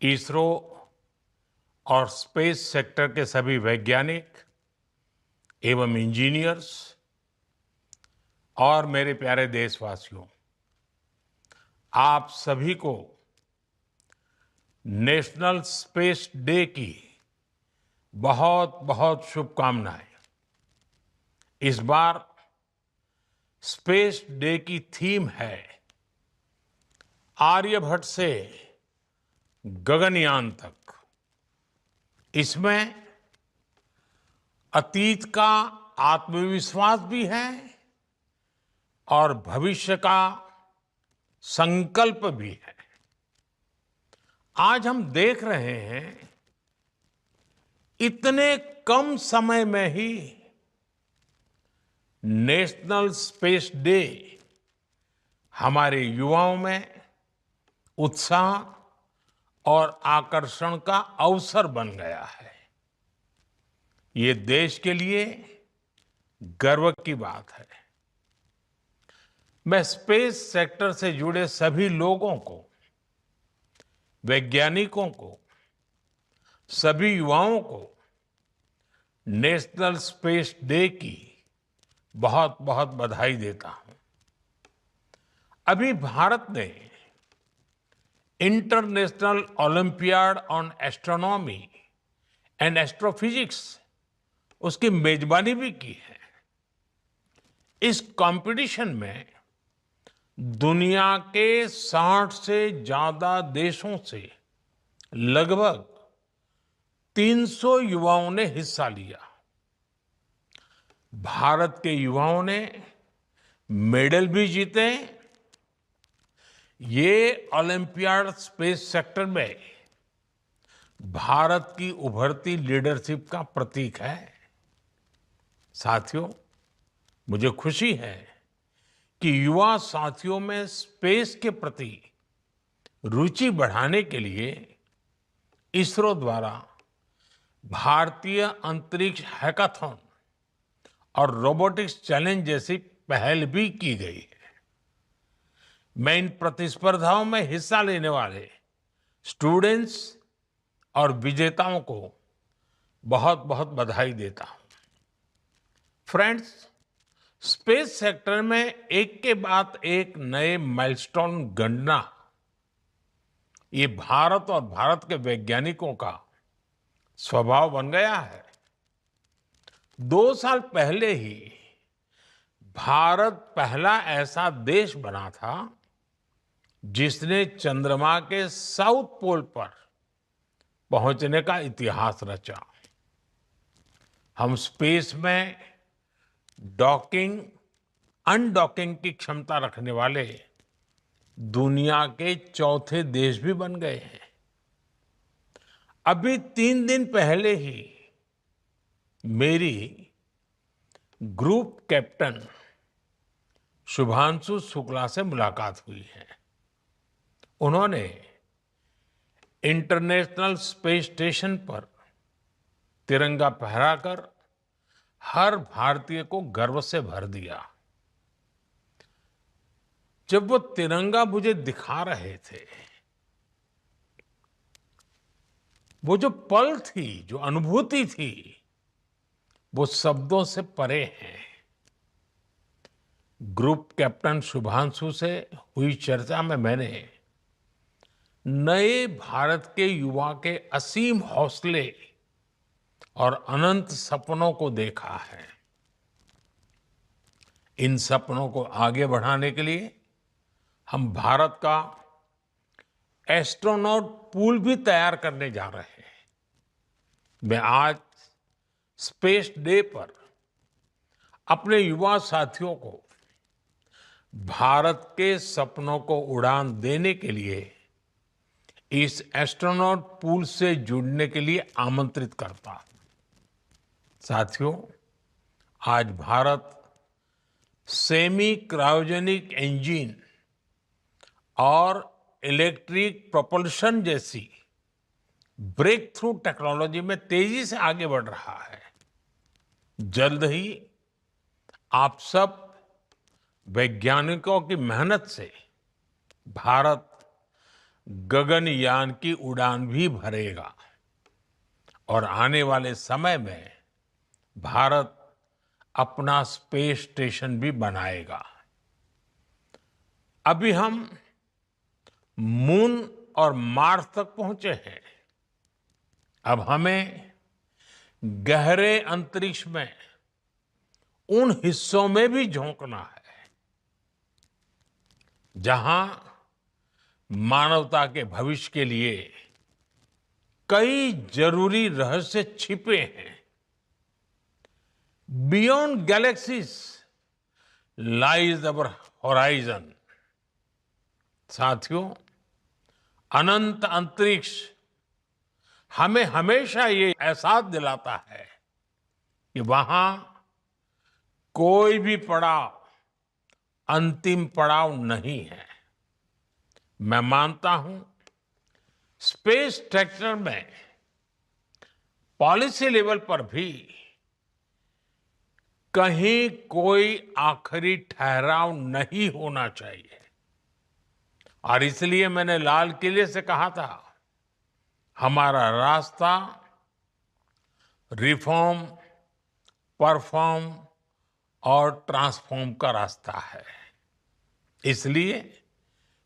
इसरो और space sector के सभी वैज्ञानिक एवं इंजीनियर्स और मेरे प्यारे देशवासियों, आप सभी को नेशनल स्पेस डे की बहुत बहुत शुभकामनाएं। इस बार स्पेस डे की थीम है आर्यभट्ट से गगनयान तक। इसमें अतीत का आत्मविश्वास भी है और भविष्य का संकल्प भी है। आज हम देख रहे हैं इतने कम समय में ही नेशनल स्पेस डे हमारे युवाओं में उत्साह और आकर्षण का अवसर बन गया है। ये देश के लिए गर्व की बात है। मैं स्पेस सेक्टर से जुड़े सभी लोगों को, वैज्ञानिकों को, सभी युवाओं को नेशनल स्पेस डे की बहुत बहुत बधाई देता हूं। अभी भारत ने international olympiad on astronomy and astrophysics उसकी मेजबानी भी की है। इस कंपटीशन में दुनिया के 60 से ज्यादा देशों से लगभग 300 युवाओं ने हिस्सा लिया। भारत के युवाओं ने मेडल भी जीते। ये ओलंपियाड स्पेस सेक्टर में भारत की उभरती लीडरशिप का प्रतीक है। साथियों, मुझे खुशी है कि युवा साथियों में स्पेस के प्रति रुचि बढ़ाने के लिए इसरो द्वारा भारतीय अंतरिक्ष हैकाथॉन और रोबोटिक्स चैलेंज जैसी पहल भी की गई है। मैं इन प्रतिस्पर्धाओं में हिस्सा लेने वाले स्टूडेंट्स और विजेताओं को बहुत बहुत बधाई देता हूं। फ्रेंड्स, स्पेस सेक्टर में एक के बाद एक नए माइलस्टोन गणना, ये भारत और भारत के वैज्ञानिकों का स्वभाव बन गया है। 2 साल पहले ही भारत पहला ऐसा देश बना था जिसने चंद्रमा के साउथ पोल पर पहुंचने का इतिहास रचा। हम स्पेस में डॉकिंग, अनडॉकिंग की क्षमता रखने वाले दुनिया के चौथे देश भी बन गए हैं। अभी 3 दिन पहले ही मेरी ग्रुप कैप्टन शुभांशु शुक्ला से मुलाकात हुई है। उन्होंने इंटरनेशनल स्पेस स्टेशन पर तिरंगा फहराकर हर भारतीय को गर्व से भर दिया। जब वो तिरंगा मुझे दिखा रहे थे, वो जो पल थी, जो अनुभूति थी, वो शब्दों से परे है। ग्रुप कैप्टन शुभांशु से हुई चर्चा में मैंने नए भारत के युवा के असीम हौसले और अनंत सपनों को देखा है। इन सपनों को आगे बढ़ाने के लिए हम भारत का एस्ट्रोनॉट पूल भी तैयार करने जा रहे हैं। मैं आज स्पेस डे पर अपने युवा साथियों को भारत के सपनों को उड़ान देने के लिए इस एस्ट्रोनॉट पूल से जुड़ने के लिए आमंत्रित करता हूं। साथियों, आज भारत सेमी क्रायोजेनिक इंजन और इलेक्ट्रिक प्रोपल्शन जैसी ब्रेक थ्रू टेक्नोलॉजी में तेजी से आगे बढ़ रहा है। जल्द ही आप सब वैज्ञानिकों की मेहनत से भारत गगनयान की उड़ान भी भरेगा और आने वाले समय में भारत अपना स्पेस स्टेशन भी बनाएगा। अभी हम मून और मार्स तक पहुंचे हैं। अब हमें गहरे अंतरिक्ष में उन हिस्सों में भी झोंकना है जहां मानवता के भविष्य के लिए कई जरूरी रहस्य छिपे हैं। बियॉन्ड गैलेक्सीज लाइज अवर होराइजन। साथियों, अनंत अंतरिक्ष हमें हमेशा ये एहसास दिलाता है कि वहां कोई भी पड़ाव अंतिम पड़ाव नहीं है। मैं मानता हूं स्पेस सेक्टर में पॉलिसी लेवल पर भी कहीं कोई आखिरी ठहराव नहीं होना चाहिए। और इसलिए मैंने लाल किले से कहा था, हमारा रास्ता रिफॉर्म, परफॉर्म और ट्रांसफॉर्म का रास्ता है। इसलिए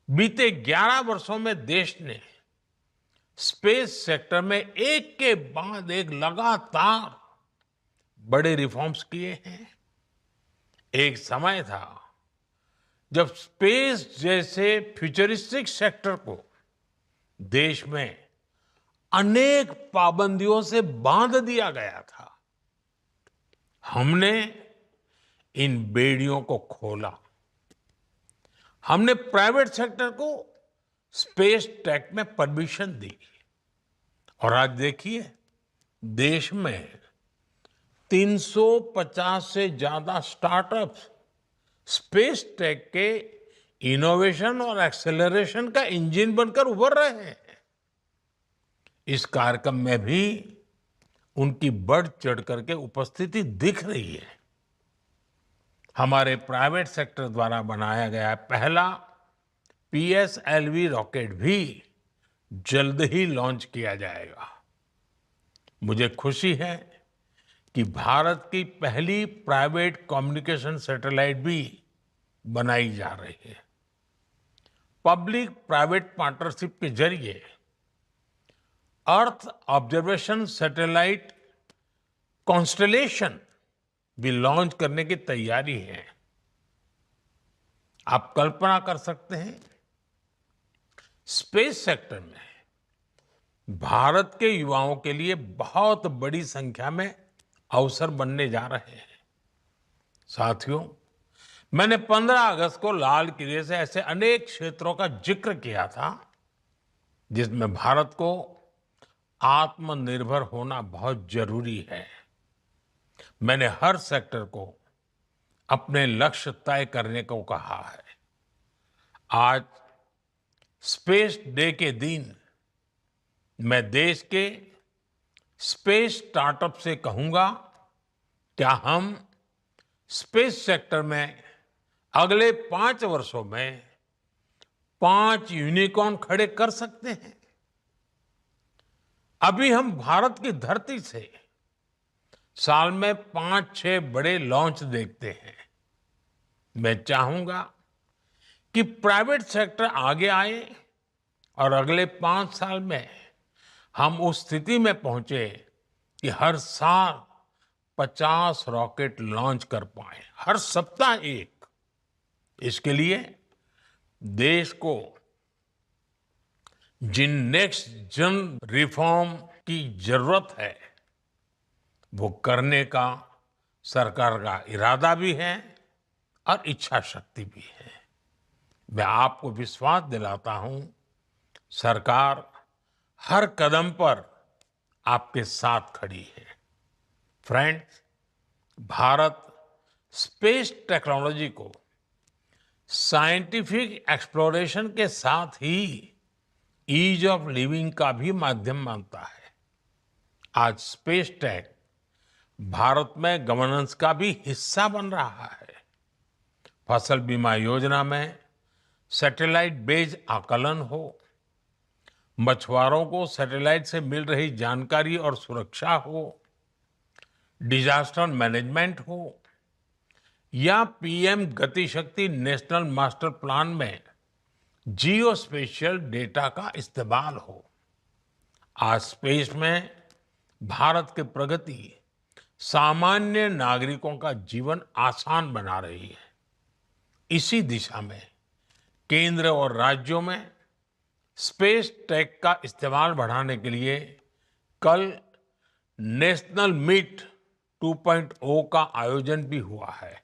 बीते 11 वर्षों में देश ने स्पेस सेक्टर में एक के बाद एक लगातार बड़े रिफॉर्म्स किए हैं। एक समय था जब स्पेस जैसे फ्यूचरिस्टिक सेक्टर को देश में अनेक पाबंदियों से बांध दिया गया था। हमने इन बेड़ियों को खोला। हमने प्राइवेट सेक्टर को स्पेस टेक में परमिशन दी और आज देखिए देश में 350 से ज्यादा स्टार्टअप्स स्पेस टेक के इनोवेशन और एक्सेलरेशन का इंजन बनकर उभर रहे हैं। इस कार्यक्रम में भी उनकी बढ़ चढ़ करके उपस्थिति दिख रही है। हमारे प्राइवेट सेक्टर द्वारा बनाया गया पहला पीएसएलवी रॉकेट भी जल्द ही लॉन्च किया जाएगा। मुझे खुशी है कि भारत की पहली प्राइवेट कम्युनिकेशन सैटेलाइट भी बनाई जा रही है। पब्लिक प्राइवेट पार्टनरशिप के जरिए अर्थ ऑब्जर्वेशन सैटेलाइट कॉन्स्टलेशन भी लॉन्च करने की तैयारी है। आप कल्पना कर सकते हैं स्पेस सेक्टर में भारत के युवाओं के लिए बहुत बड़ी संख्या में अवसर बनने जा रहे हैं। साथियों, मैंने 15 अगस्त को लाल किले से ऐसे अनेक क्षेत्रों का जिक्र किया था जिसमें भारत को आत्मनिर्भर होना बहुत जरूरी है। मैंने हर सेक्टर को अपने लक्ष्य तय करने को कहा है। आज स्पेस डे के दिन मैं देश के स्पेस स्टार्टअप से कहूंगा, क्या हम स्पेस सेक्टर में अगले 5 वर्षों में 5 यूनिकॉर्न खड़े कर सकते हैं? अभी हम भारत की धरती से साल में 5-6 बड़े लॉन्च देखते हैं। मैं चाहूंगा कि प्राइवेट सेक्टर आगे आए और अगले 5 साल में हम उस स्थिति में पहुंचे कि हर साल 50 रॉकेट लॉन्च कर पाए, हर सप्ताह एक। इसके लिए देश को जिन नेक्स्ट जन रिफॉर्म की जरूरत है वो करने का सरकार का इरादा भी है और इच्छा शक्ति भी है। मैं आपको विश्वास दिलाता हूं, सरकार हर कदम पर आपके साथ खड़ी है। फ्रेंड्स, भारत स्पेस टेक्नोलॉजी को साइंटिफिक एक्सप्लोरेशन के साथ ही ईज ऑफ लिविंग का भी माध्यम मानता है। आज स्पेस टेक भारत में गवर्नेंस का भी हिस्सा बन रहा है। फसल बीमा योजना में सैटेलाइट बेस्ड आकलन हो, मछुआरों को सैटेलाइट से मिल रही जानकारी और सुरक्षा हो, डिजास्टर मैनेजमेंट हो या पीएम गति शक्ति नेशनल मास्टर प्लान में जियो स्पेशियल डेटा का इस्तेमाल हो, आज स्पेस में भारत की प्रगति सामान्य नागरिकों का जीवन आसान बना रही है। इसी दिशा में केंद्र और राज्यों में स्पेस टेक का इस्तेमाल बढ़ाने के लिए कल नेशनल मीट 2.0 का आयोजन भी हुआ है।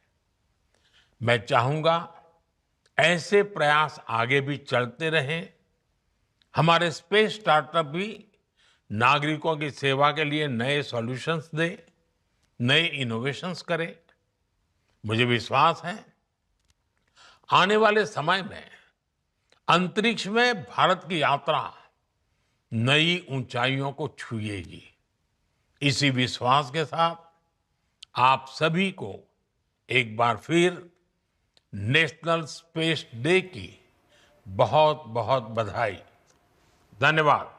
मैं चाहूंगा ऐसे प्रयास आगे भी चलते रहें। हमारे स्पेस स्टार्टअप भी नागरिकों की सेवा के लिए नए सॉल्यूशंस दे, नए इनोवेशंस करे। मुझे विश्वास है आने वाले समय में अंतरिक्ष में भारत की यात्रा नई ऊंचाइयों को छुएगी। इसी विश्वास के साथ आप सभी को एक बार फिर नेशनल स्पेस डे की बहुत बहुत बधाई। धन्यवाद।